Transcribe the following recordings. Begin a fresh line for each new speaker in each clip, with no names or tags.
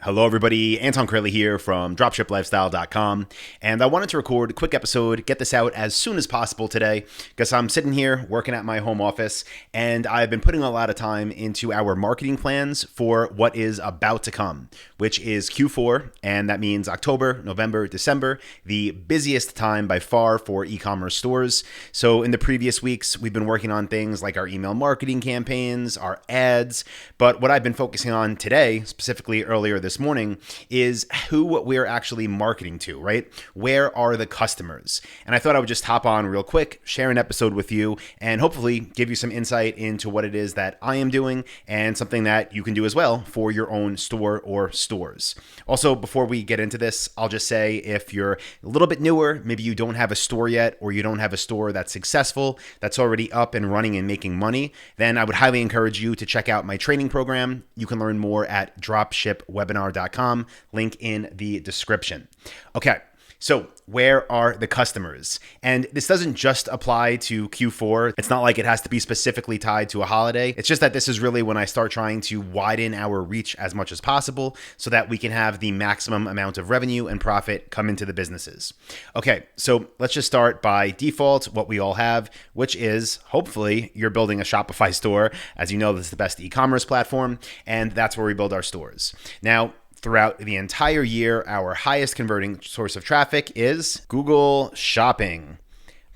Hello, everybody. Anton Kraly here from dropshiplifestyle.com. And I wanted to record a quick episode, get this out as soon as possible today, because I'm sitting here working at my home office, and I've been putting a lot of time into our marketing plans for what is about to come, which is Q4. And that means October, November, December, the busiest time by far for e-commerce stores. So in the previous weeks, we've been working on things like our email marketing campaigns, our ads. But what I've been focusing on today, specifically earlier this morning, is who we're actually marketing to, right? Where are the customers? And I thought I would just hop on real quick, share an episode with you, and hopefully give you some insight into what it is that I am doing and something that you can do as well for your own store or stores. Also, before we get into this, I'll just say if you're a little bit newer, maybe you don't have a store yet, or you don't have a store that's successful, that's already up and running and making money, then I would highly encourage you to check out my training program. You can learn more at dropshipwebinar.com, link in the description. Okay, so where are the customers? And this doesn't just apply to Q4. It's not like it has to be specifically tied to a holiday. It's just that this is really when I start trying to widen our reach as much as possible so that we can have the maximum amount of revenue and profit come into the businesses. Okay, so let's just start by default, what we all have, which is hopefully you're building a Shopify store. As you know, this is the best e-commerce platform, and that's where we build our stores. Now, throughout the entire year, our highest converting source of traffic is Google Shopping.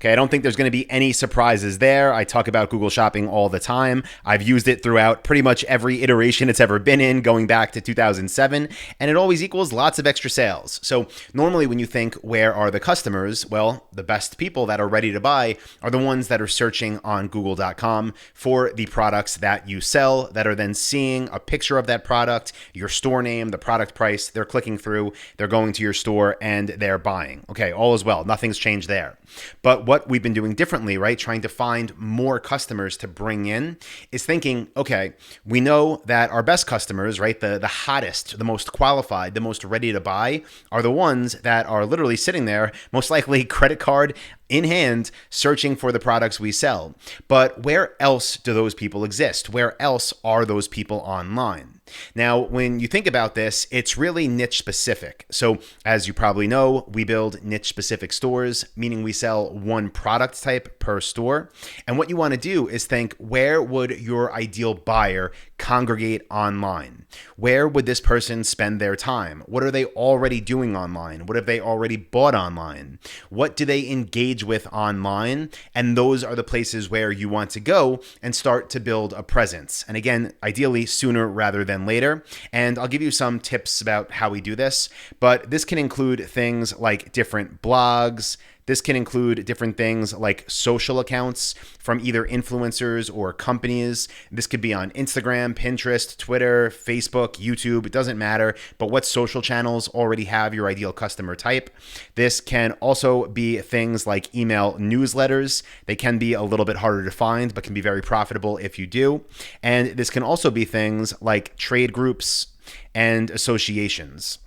Okay, I don't think there's going to be any surprises there. I talk about Google Shopping all the time. I've used it throughout pretty much every iteration it's ever been in, going back to 2007, and it always equals lots of extra sales. So normally when you think, where are the customers? Well, the best people that are ready to buy are the ones that are searching on google.com for the products that you sell, that are then seeing a picture of that product, your store name, the product price, they're clicking through, they're going to your store, and they're buying. Okay, all is well. Nothing's changed there. But what we've been doing differently, right, trying to find more customers to bring in, is thinking, okay, we know that our best customers, right, the hottest, the most qualified, the most ready to buy, are the ones that are literally sitting there, most likely credit card in hand, searching for the products we sell. But where else do those people exist? Where else are those people online? Now, when you think about this, it's really niche specific. So as you probably know, we build niche specific stores, meaning we sell one product type per store. And what you want to do is think, where would your ideal buyer congregate online? Where would this person spend their time? What are they already doing online? What have they already bought online? What do they engage with online? And those are the places where you want to go and start to build a presence. And again, ideally sooner rather than later. And I'll give you some tips about how we do this, but this can include things like different blogs. This can include different things like social accounts from either influencers or companies. This could be on Instagram, Pinterest, Twitter, Facebook, YouTube. It doesn't matter. But what social channels already have your ideal customer type? This can also be things like email newsletters. They can be a little bit harder to find, but can be very profitable if you do. And this can also be things like trade groups and associations.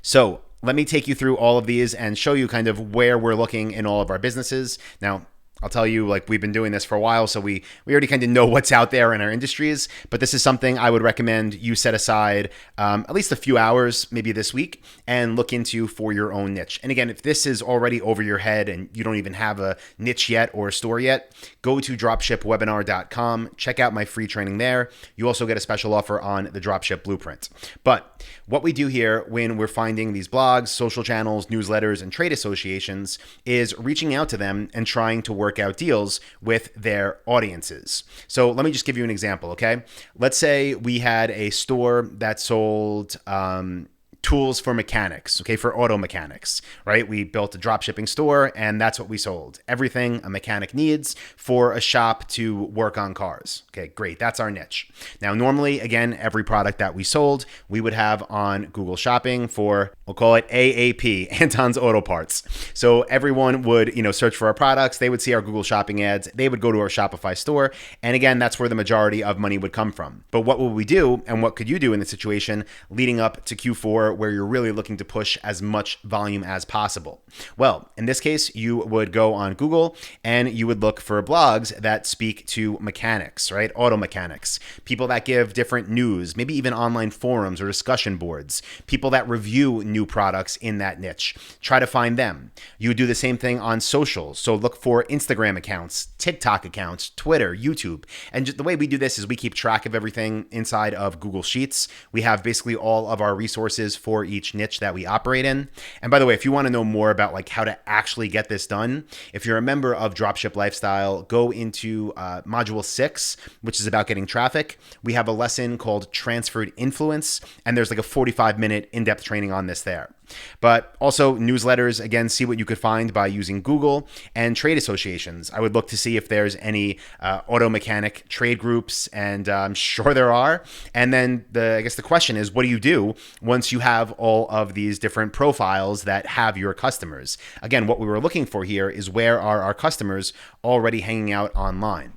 So let me take you through all of these and show you kind of where we're looking in all of our businesses. Now, I'll tell you, like, we've been doing this for a while, so we already kind of know what's out there in our industries, but this is something I would recommend you set aside at least a few hours, maybe this week, and look into for your own niche. And again, if this is already over your head and you don't even have a niche yet or a store yet, go to dropshipwebinar.com, check out my free training there. You also get a special offer on the Dropship Blueprint. But what we do here when we're finding these blogs, social channels, newsletters, and trade associations is reaching out to them and trying to work out deals with their audiences. So let me just give you an example, okay? Let's say we had a store that sold tools for mechanics, okay, for auto mechanics, right? We built a drop shipping store and that's what we sold. Everything a mechanic needs for a shop to work on cars. Okay, great. That's our niche. Now, normally, again, every product that we sold, we would have on Google Shopping for We'll call it AAP, Anton's Auto Parts. So everyone would, search for our products. They would see our Google Shopping ads. They would go to our Shopify store. And again, that's where the majority of money would come from. But what would we do, and what could you do in the situation leading up to Q4 where you're really looking to push as much volume as possible? Well, in this case, you would go on Google and you would look for blogs that speak to mechanics, right? Auto mechanics, people that give different news, maybe even online forums or discussion boards, people that review new products in that niche. Try to find them. You do the same thing on socials. So look for Instagram accounts, TikTok accounts, Twitter, YouTube. And just the way we do this is we keep track of everything inside of Google Sheets. We have basically all of our resources for each niche that we operate in. And by the way, if you want to know more about like how to actually get this done, if you're a member of Dropship Lifestyle, go into module 6, which is about getting traffic. We have a lesson called Transferred Influence, and there's like a 45-minute in-depth training on this there. But also newsletters, again, see what you could find by using Google, and trade associations. I would look to see if there's any auto mechanic trade groups, and I'm sure there are. And then I guess the question is, what do you do once you have all of these different profiles that have your customers? Again, what we were looking for here is where are our customers already hanging out online?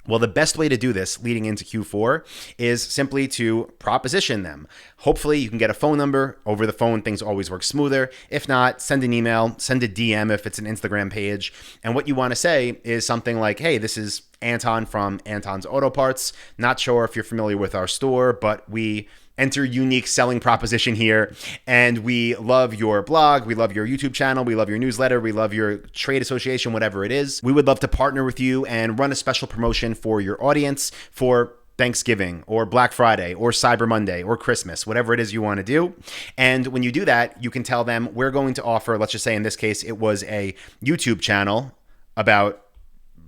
Well, the best way to do this leading into Q4 is simply to proposition them. Hopefully you can get a phone number. Over the phone, things always work smoother. If not, send an email, send a DM if it's an Instagram page. And what you want to say is something like, hey, this is Anton from Anton's Auto Parts. Not sure if you're familiar with our store, but we enter unique selling proposition here. And we love your blog. We love your YouTube channel. We love your newsletter. We love your trade association, whatever it is. We would love to partner with you and run a special promotion for your audience for Thanksgiving or Black Friday or Cyber Monday or Christmas, whatever it is you want to do. And when you do that, you can tell them we're going to offer, let's just say in this case, it was a YouTube channel about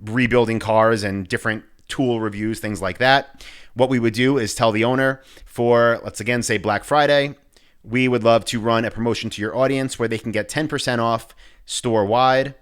rebuilding cars and different tool reviews, things like that. What we would do is tell the owner for, let's again say Black Friday, we would love to run a promotion to your audience where they can get 10% off store-wide.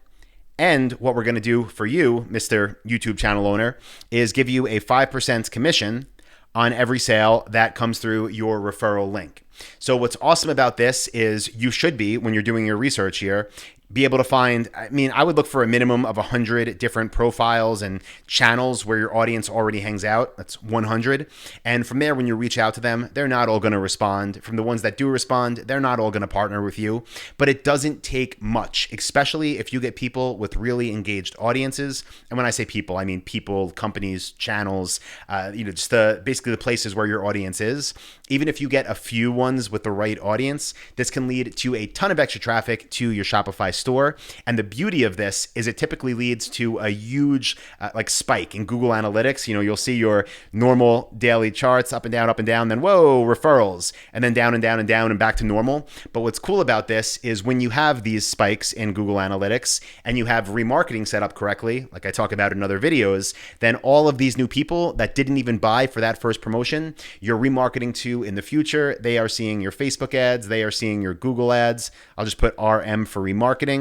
And what we're going to do for you, Mr. YouTube channel owner, is give you a 5% commission on every sale that comes through your referral link. So what's awesome about this is you should be, when you're doing your research here, be able to find, I would look for a minimum of 100 different profiles and channels where your audience already hangs out. That's 100. And from there, when you reach out to them, they're not all going to respond. From the ones that do respond, they're not all going to partner with you. But it doesn't take much, especially if you get people with really engaged audiences. And when I say people, I mean people, companies, channels, just basically the places where your audience is. Even if you get a few ones with the right audience, this can lead to a ton of extra traffic to your Shopify store. And the beauty of this is it typically leads to a huge spike in Google Analytics. You'll see your normal daily charts up and down, then whoa, referrals, and then down and down and down and back to normal. But what's cool about this is when you have these spikes in Google Analytics and you have remarketing set up correctly, like I talk about in other videos, then all of these new people that didn't even buy for that first promotion, you're remarketing to in the future. They are seeing your Facebook ads. They are seeing your Google ads. I'll just put RM for remarketing.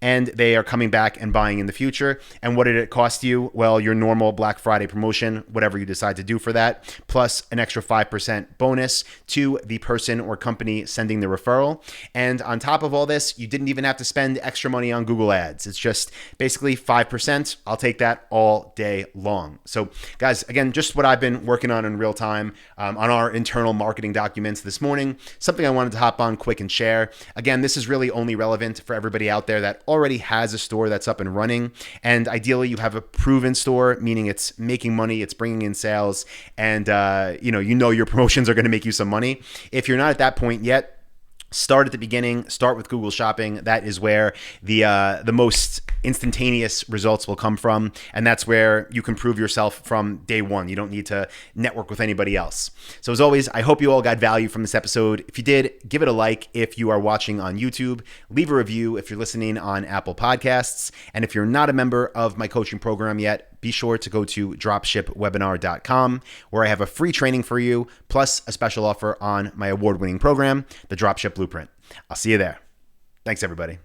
And they are coming back and buying in the future. And what did it cost you? Well, your normal Black Friday promotion, whatever you decide to do for that, plus an extra 5% bonus to the person or company sending the referral. And on top of all this, you didn't even have to spend extra money on Google ads. It's just basically 5%. I'll take that all day long. So guys, again, just what I've been working on in real time on our internal marketing documents this morning, something I wanted to hop on quick and share. Again, this is really only relevant for everybody out there that already has a store that's up and running. And ideally you have a proven store, meaning it's making money, it's bringing in sales, and your promotions are going to make you some money. If you're not at that point yet, start at the beginning, start with Google Shopping. That is where the most instantaneous results will come from. And that's where you can prove yourself from day one. You don't need to network with anybody else. So as always, I hope you all got value from this episode. If you did, give it a like. If you are watching on YouTube, leave a review if you're listening on Apple Podcasts. And if you're not a member of my coaching program yet, be sure to go to dropshipwebinar.com, where I have a free training for you, plus a special offer on my award-winning program, the Dropship Blueprint. I'll see you there. Thanks, everybody.